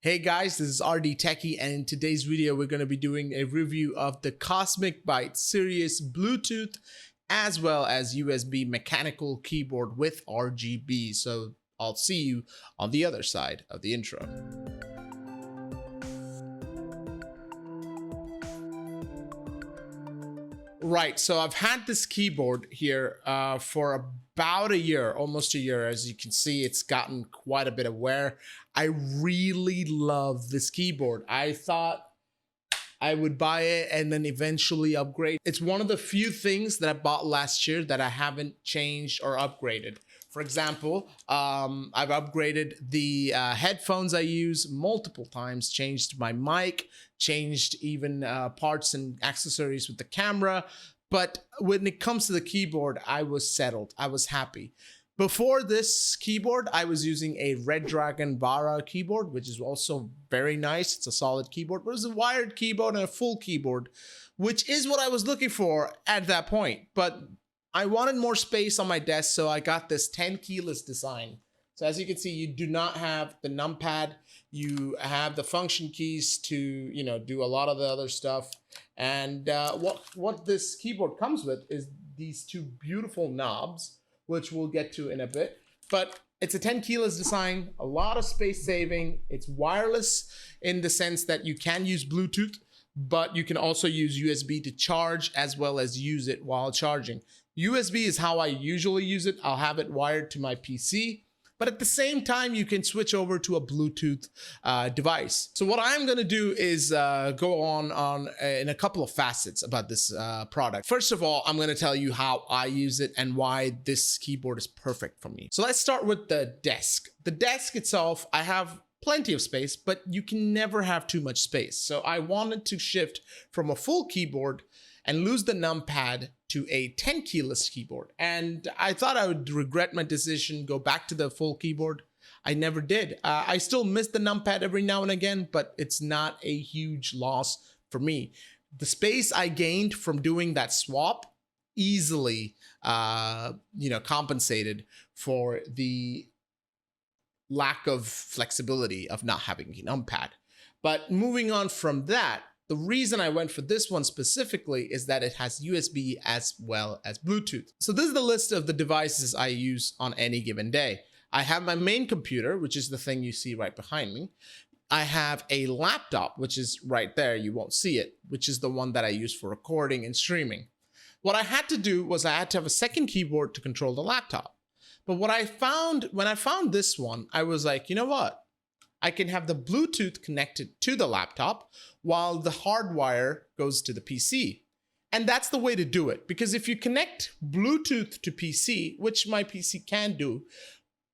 Hey guys, this is RD Techie, and in today's video we're going to be doing a review of the Cosmic Byte Sirius Bluetooth as well as USB mechanical keyboard with RGB. So I'll see you on the other side of the intro. Right, so I've had this keyboard here for about a year, almost a year. As you can see, it's gotten quite a bit of wear. I really love this keyboard. I thought I would buy it and then eventually upgrade. It's one of the few things that I bought last year that I haven't changed or upgraded. For example, I've upgraded the headphones I use multiple times, changed my mic, changed even parts and accessories with the camera. But when it comes to the keyboard, I was settled. I was happy. Before this keyboard, I was using a Red Dragon Vara keyboard, which is also very nice. It's a solid keyboard, but it's a wired keyboard and a full keyboard, which is what I was looking for at that point. But I wanted more space on my desk, so I got this 10 keyless design. So as you can see, you do not have the numpad. You have the function keys to, do a lot of the other stuff. And what this keyboard comes with is these two beautiful knobs, which we'll get to in a bit. But it's a 10 keyless design, a lot of space saving. It's wireless in the sense that you can use Bluetooth, but you can also use USB to charge as well as use it while charging. USB is how I usually use it. I'll have it wired to my PC, but at the same time, you can switch over to a Bluetooth device. So what I'm gonna do is go on in a couple of facets about this product. First of all, I'm gonna tell you how I use it and why this keyboard is perfect for me. So let's start with the desk. The desk itself, I have plenty of space, but you can never have too much space. So I wanted to shift from a full keyboard and lose the numpad to a 10 keyless keyboard. And I thought I would regret my decision, go back to the full keyboard. I never did. I still miss the numpad every now and again, but it's not a huge loss for me. The space I gained from doing that swap easily, compensated for the lack of flexibility of not having a numpad. But moving on from that, the reason I went for this one specifically is that it has USB as well as Bluetooth. So this is the list of the devices I use on any given day. I have my main computer, which is the thing you see right behind me. I have a laptop, which is right there. You won't see it, which is the one that I use for recording and streaming. What I had to do was I had to have a second keyboard to control the laptop. But what I found, when I found this one, I was like, you know what? I can have the Bluetooth connected to the laptop while the hardwire goes to the PC. And that's the way to do it, because if you connect Bluetooth to PC, which my PC can do,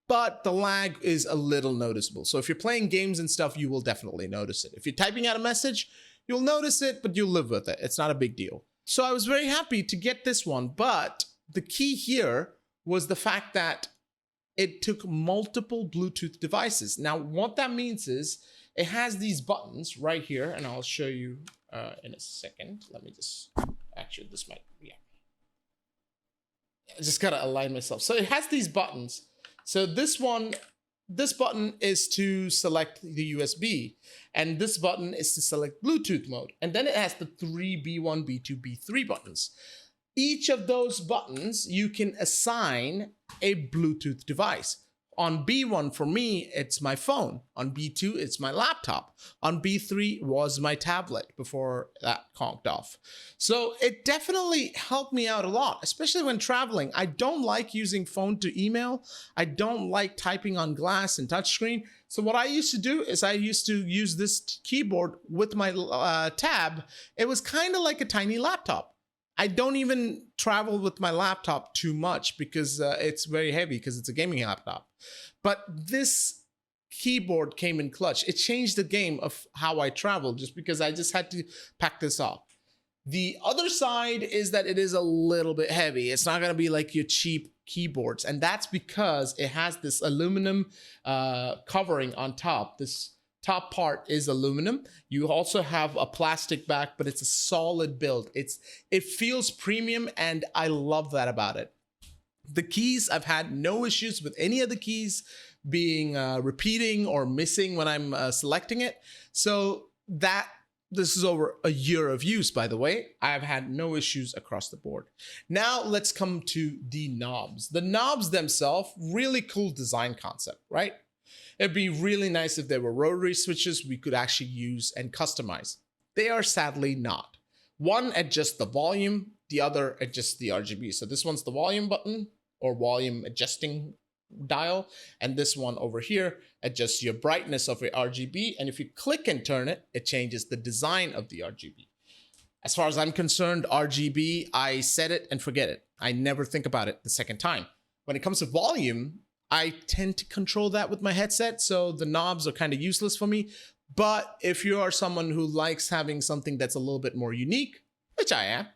but the lag is a little noticeable. So if you're playing games and stuff, you will definitely notice it. If you're typing out a message, you'll notice it, but you'll live with it. It's not a big deal. So I was very happy to get this one, but the key here was the fact that it took multiple Bluetooth devices. Now, what that means is it has these buttons right here, and I'll show you in a second. Let me just, actually, this might, yeah. I just gotta align myself. So it has these buttons. So this button is to select the USB, and this button is to select Bluetooth mode. And then it has the three B1, B2, B3 buttons. Each of those buttons, you can assign a Bluetooth device. On B1, for me, it's my phone. On B2, it's my laptop. On B3 was my tablet before that conked off. So it definitely helped me out a lot, especially when traveling. I don't like using phone to email. I don't like typing on glass and touchscreen. So what I used to do is I used to use this keyboard with my tab. It was kind of like a tiny laptop. I don't even travel with my laptop too much because it's very heavy because it's a gaming laptop. But this keyboard came in clutch. It changed the game of how I travel just because I just had to pack this off. The other side is that it is a little bit heavy. It's not going to be like your cheap keyboards. And that's because it has this aluminum covering on top. This top part is aluminum. You also have a plastic back, but it's a solid build. It feels premium, and I love that about it. The keys, I've had no issues with any of the keys being repeating or missing when I'm selecting it. So this is over a year of use, by the way. I've had no issues across the board. Now let's come to the knobs. The knobs themselves, really cool design concept, right? It'd be really nice if there were rotary switches we could actually use and customize. They are sadly not. One adjusts the volume, the other adjusts the RGB. So this one's the volume button or volume adjusting dial, and this one over here adjusts your brightness of your RGB, and if you click and turn it, it changes the design of the RGB. As far as I'm concerned, RGB, I set it and forget it. I never think about it the second time. When it comes to volume, I tend to control that with my headset, so the knobs are kind of useless for me. But if you are someone who likes having something that's a little bit more unique, which I am,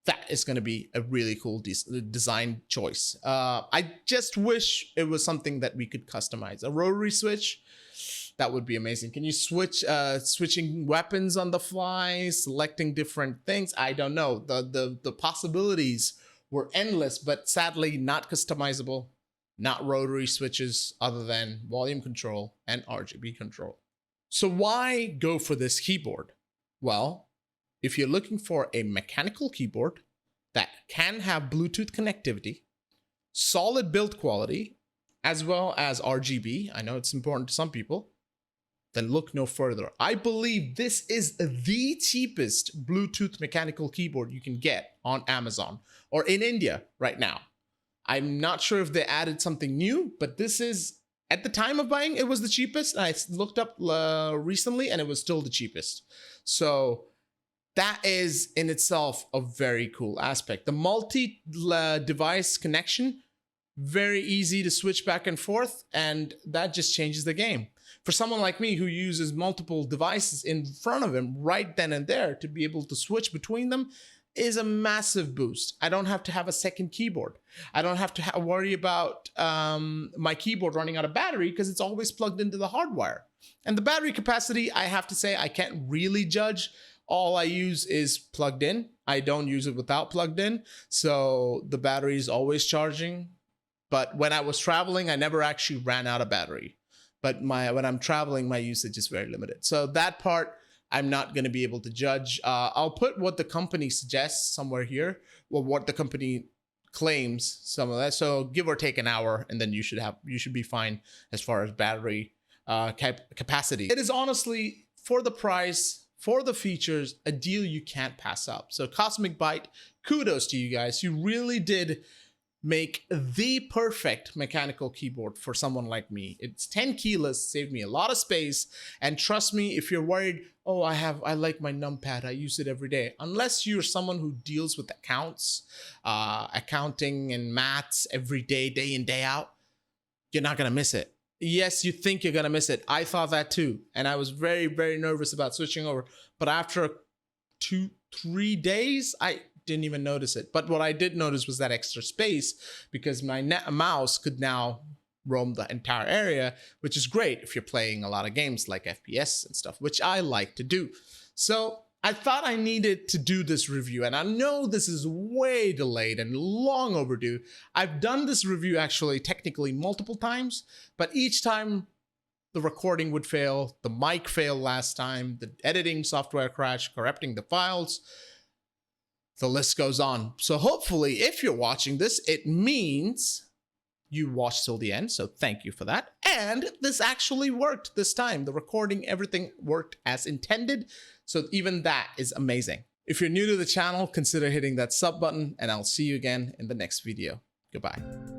that is going to be a really cool design choice. I just wish it was something that we could customize. A rotary switch, that would be amazing. Can you switching weapons on the fly, selecting different things? I don't know. The possibilities were endless, but sadly not customizable, not rotary switches other than volume control and RGB control. So why go for this keyboard? Well, if you're looking for a mechanical keyboard that can have Bluetooth connectivity, solid build quality, as well as RGB, I know it's important to some people, then look no further. I believe this is the cheapest Bluetooth mechanical keyboard you can get on Amazon or in India right now. I'm not sure if they added something new, but this is, at the time of buying, it was the cheapest. I looked up recently and it was still the cheapest. So that is in itself a very cool aspect. The multi-device connection, very easy to switch back and forth, and that just changes the game. For someone like me who uses multiple devices in front of him right then and there, to be able to switch between them is a massive boost. I don't have to have a second keyboard. I don't have to worry about my keyboard running out of battery because it's always plugged into the hardwire. And the battery capacity, I have to say, I can't really judge. All I use is plugged in. I don't use it without plugged in. So the battery is always charging. But when I was traveling, I never actually ran out of battery. But when I'm traveling, my usage is very limited. So that part, I'm not going to be able to judge. I'll put what the company suggests somewhere here, or what the company claims, some of that. So give or take an hour, and then you should be fine as far as battery capacity. It is honestly, for the price, for the features, a deal you can't pass up. So Cosmic Byte, kudos to you guys. You really did make the perfect mechanical keyboard for someone like me. It's 10 keyless, saved me a lot of space. And trust me, if you're worried, oh, I like my numpad, I use it every day. Unless you're someone who deals with accounts, accounting and maths every day, day in, day out, you're not gonna miss it. Yes, you think you're gonna miss it. I thought that too. And I was very, very nervous about switching over. But after 2-3 days, I didn't even notice it. But what I did notice was that extra space, because my mouse could now roam the entire area, which is great if you're playing a lot of games like FPS and stuff, which I like to do. So I thought I needed to do this review, and I know this is way delayed and long overdue. I've done this review actually technically multiple times, but each time the recording would fail, the mic failed last time, the editing software crashed, corrupting the files. The list goes on. So hopefully, if you're watching this, it means you watched till the end. So thank you for that. And this actually worked this time. The recording, everything worked as intended. So even that is amazing. If you're new to the channel, consider hitting that sub button, and I'll see you again in the next video. Goodbye.